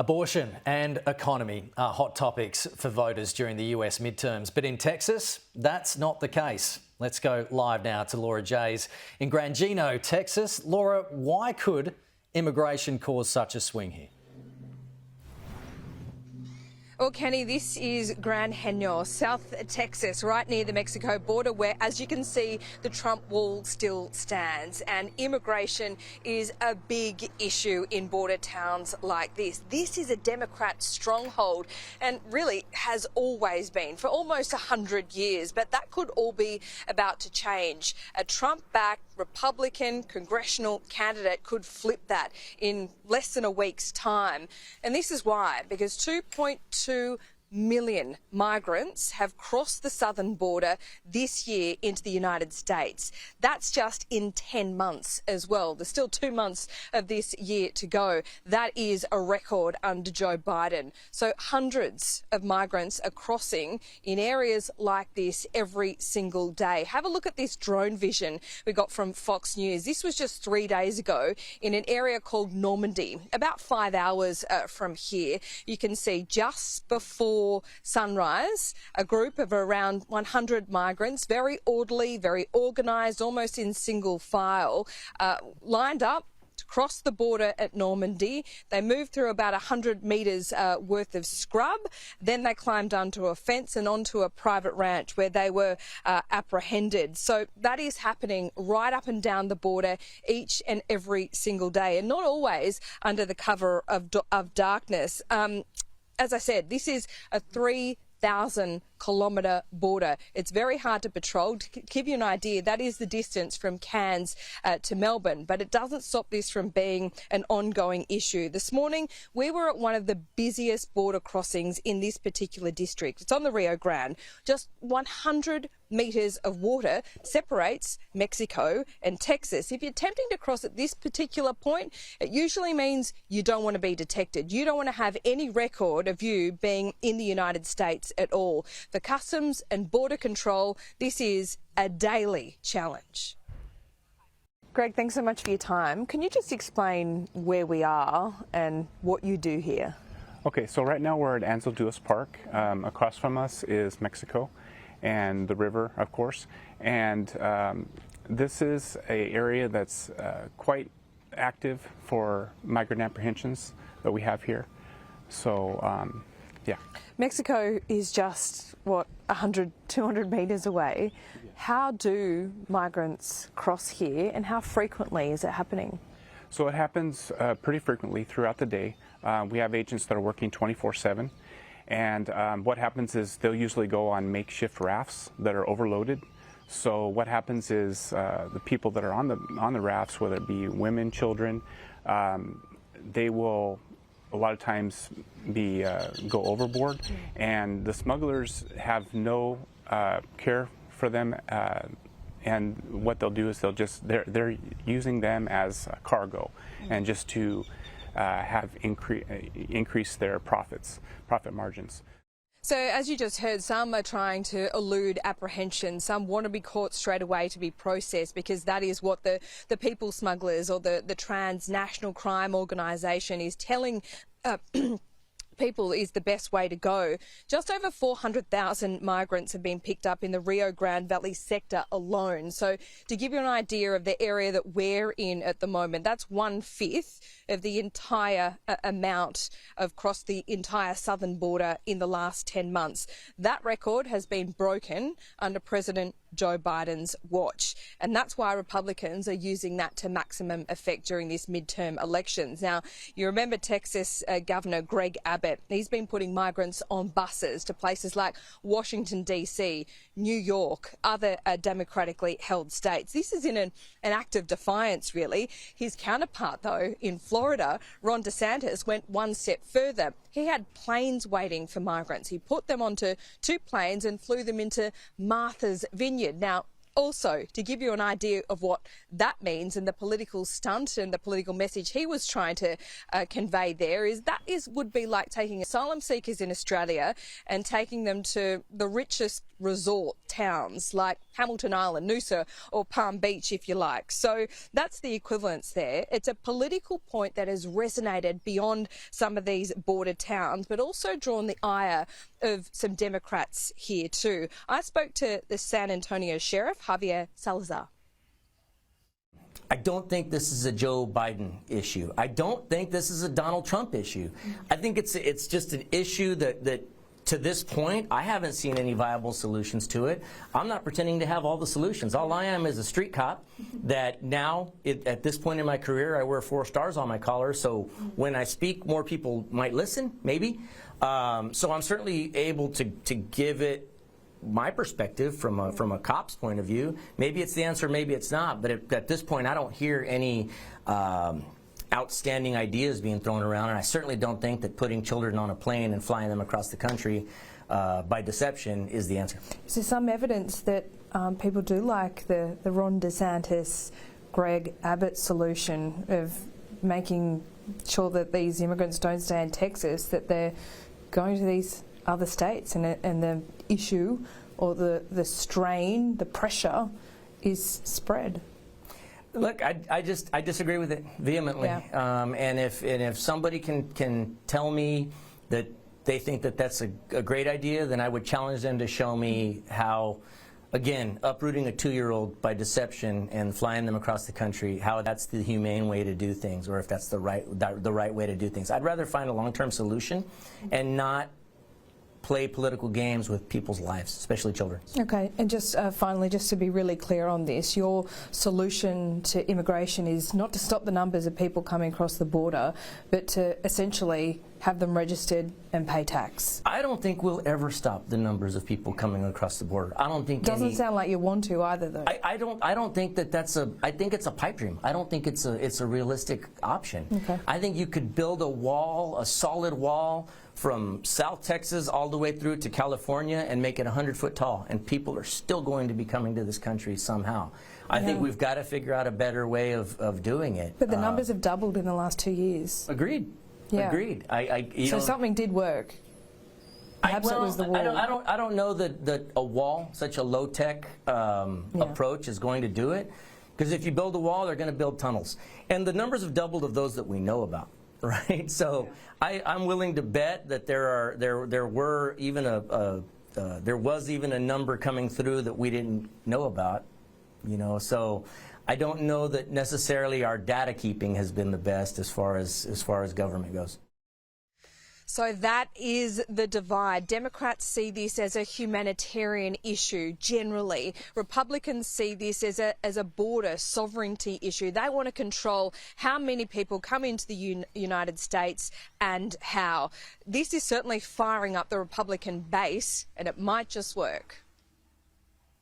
Abortion and economy are hot topics for voters during the US midterms. But in Texas, that's not the case. Let's go live now to Laura Jays in Granjeno, Texas. Laura, why could immigration cause such a swing here? Well, Kenny, this is Granjeno, South Texas, right near the Mexico border, where, as you can see, the Trump wall still stands. And immigration is a big issue in border towns like this. This is a Democrat stronghold and really has always been for almost 100 years. But that could all be about to change. A Trump-backed Republican congressional candidate could flip that in less than a week's time. And this is why, because 2.2 million migrants have crossed the southern border this year into the United States. That's just in 10 months as well. There's still 2 months of this year to go. That is a record under Joe Biden. So hundreds of migrants are crossing in areas like this every single day. Have a look at this drone vision we got from Fox News. This was just 3 days ago in an area called Normandy, about 5 hours from here. You can see just before sunrise, a group of around 100 migrants, very orderly, very organised, almost in single file, lined up to cross the border at Normandy. They moved through about 100 metres worth of scrub. Then they climbed onto a fence and onto a private ranch where they were apprehended. So that is happening right up and down the border each and every single day, and not always under the cover of darkness. As I said, this is a 3,000-kilometre border. It's very hard to patrol. To give you an idea, that is the distance from Cairns to Melbourne, but it doesn't stop this from being an ongoing issue. This morning, we were at one of the busiest border crossings in this particular district. It's on the Rio Grande. Just 100 metres of water separates Mexico and Texas. If you're attempting to cross at this particular point, it usually means you don't want to be detected. You don't want to have any record of you being in the United States at all. For Customs and Border Control, this is a daily challenge. Greg, thanks so much for your time. Can you just explain where we are and what you do here? Okay, so right now we're at Ansel Duas Park. Across from us is Mexico and the river, of course. And this is an area that's quite active for migrant apprehensions that we have here. So, yeah. Mexico is just, what, 100, 200 metres away. How do migrants cross here and how frequently is it happening? So it happens pretty frequently throughout the day. We have agents that are working 24/7. And what happens is they'll usually go on makeshift rafts that are overloaded. So what happens is the people that are on the rafts, whether it be women, children, they will a lot of times go overboard, and the smugglers have no care for them. And what they'll do is they're using them as cargo, and just to have increase their profit margins. So as you just heard, some are trying to elude apprehension. Some want to be caught straight away to be processed, because that is what the people smugglers or the transnational crime organisation is telling people is the best way to go. Just over 400,000 migrants have been picked up in the Rio Grande Valley sector alone. So to give you an idea of the area that we're in at the moment, that's 1/5 of the entire amount across the entire southern border in the last 10 months. That record has been broken under President Joe Biden's watch, and that's why Republicans are using that to maximum effect during this midterm elections. Now, you remember Texas Governor Greg Abbott. He's been putting migrants on buses to places like Washington, D.C., New York, other democratically held states. This is in an act of defiance, really. His counterpart, though, in Florida, Ron DeSantis, went one step further. He had planes waiting for migrants. He put them onto 2 planes and flew them into Martha's Vineyard. Now, Also, to give you an idea of what that means and the political stunt and the political message he was trying to convey there would be like taking asylum seekers in Australia and taking them to the richest resort towns like Hamilton Island, Noosa or Palm Beach, if you like. So that's the equivalence there. It's a political point that has resonated beyond some of these border towns, but also drawn the ire of some Democrats here too. I spoke to the San Antonio Sheriff, Javier Salazar. I don't think this is a Joe Biden issue. I don't think this is a Donald Trump issue. I think it's just an issue that to this point, I haven't seen any viable solutions to it. I'm not pretending to have all the solutions. All I am is a street cop that now, at this point in my career, I wear 4 stars on my collar, so when I speak, more people might listen, maybe. So I'm certainly able to give it my perspective from a cop's point of view. Maybe it's the answer, maybe it's not, but at this point, I don't hear any outstanding ideas being thrown around, and I certainly don't think that putting children on a plane and flying them across the country by deception is the answer. Is there some evidence that people do like the Ron DeSantis, Greg Abbott solution of making sure that these immigrants don't stay in Texas, that they're going to these other states, and the issue or the strain, the pressure is spread? Look, I disagree with it vehemently. Yeah. And if somebody can tell me that they think that that's a great idea, then I would challenge them to show me how, again, uprooting a 2-year-old by deception and flying them across the country, how that's the humane way to do things, or if that's the right way to do things. I'd rather find a long-term solution and not play political games with people's lives, especially children. Okay, and just finally, just to be really clear on this, your solution to immigration is not to stop the numbers of people coming across the border, but to essentially have them registered and pay tax. I don't think we'll ever stop the numbers of people coming across the border. I don't think doesn't sound like you want to either, though. I don't think that's a. I think it's a pipe dream. I don't think it's a realistic option. Okay. I think you could build a wall, a solid wall, from South Texas all the way through to California and make it 100 foot tall, and people are still going to be coming to this country somehow. I think we've got to figure out a better way of doing it. But the numbers have doubled in the last 2 years. Agreed. Yeah. Agreed. So something did work. Perhaps it was the wall. I don't know that a wall, such a low-tech approach, is going to do it. Because if you build a wall, they're going to build tunnels. And the numbers have doubled of those that we know about. Right, so I'm willing to bet that there was even a number coming through that we didn't know about, you know. So I don't know that necessarily our data keeping has been the best as far as government goes. So that is the divide. Democrats see this as a humanitarian issue generally. Republicans see this as a border sovereignty issue. They want to control how many people come into the United States and how. This is certainly firing up the Republican base, and it might just work.